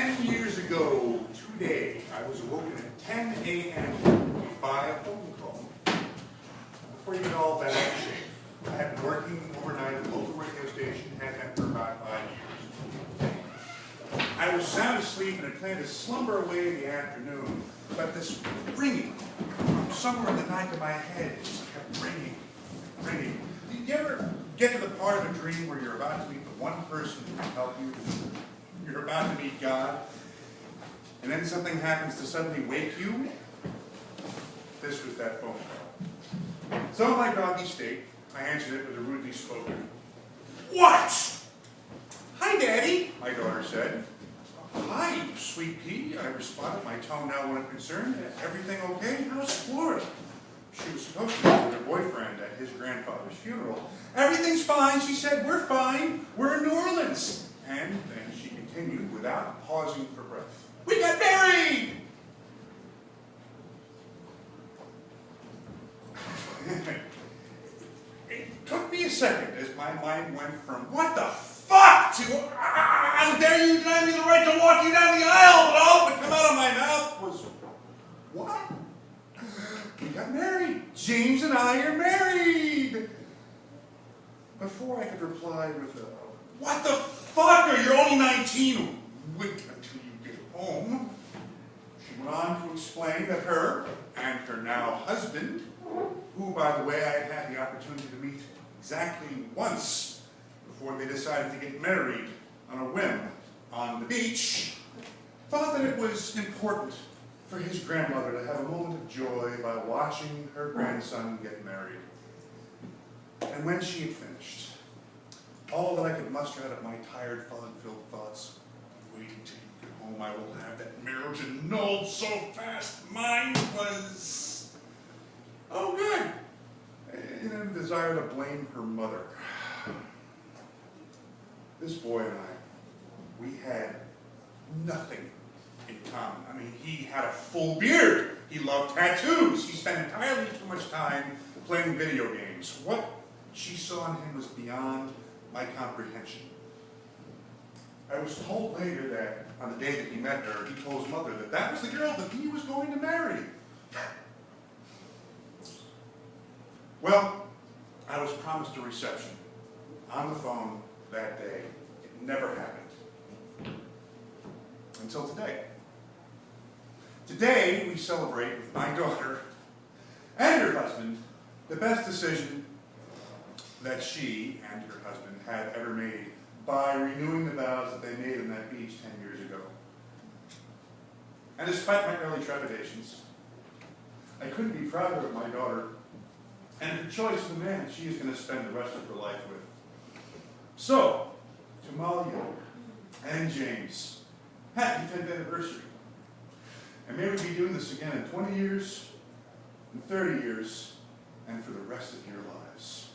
10 years ago today, I was awoken at 10 a.m. by a phone call. Before you get all bad shape, I had been working overnight at a local radio station, had been for about 5 years. I was sound asleep and had planned to slumber away in the afternoon, but this ringing from somewhere in the back of my head just kept ringing. Did you ever get to the part of a dream where you're about to meet the one person who can help you? You're about to meet God, and then something happens to suddenly wake you? This was that phone call. So in my groggy state, I answered it with a rudely spoken, "What?" "Hi, Daddy," my daughter said. "Hi, you sweet pea," I responded, my tone now one of concern. "Everything okay? How's Florida?" She was supposed to be with her boyfriend at his grandfather's funeral. "Everything's fine," she said. "We're fine. We're in New Orleans." And then she continued without pausing for breath. "We got married!" It took me a second as my mind went from "what the fuck" to "how dare you deny me the right to walk you down the aisle," but all that would come out of my mouth was, "What? We got married. James and I are married." Before I could reply with a "What the fuck? Or you're only 19. Wait until you get home," she went on to explain that her and her now husband, who, by the way, I had had the opportunity to meet exactly once before they decided to get married on a whim on the beach, thought that it was important for his grandmother to have a moment of joy by watching her grandson get married. And when she had finished, all that I could muster out of my tired, fog-filled thoughts, "Wait until you get home, I will have that marriage annulled so fast," mine was, "Oh, good," in a desire to blame her mother. This boy and I, we had nothing in common. I mean, he had a full beard. He loved tattoos. He spent entirely too much time playing video games. What she saw in him was beyond my comprehension. I was told later that on the day that he met her, he told his mother that that was the girl that he was going to marry. Well, I was promised a reception on the phone that day. It never happened. Until today. Today, we celebrate with my daughter and her husband the best decision that she and her husband had ever made by renewing the vows that they made on that beach 10 years ago. And despite my early trepidations, I couldn't be prouder of my daughter and her choice of the man that she is going to spend the rest of her life with. So, to Molly and James, happy 10th anniversary. And may we be doing this again in 20 years, in 30 years, and for the rest of your lives.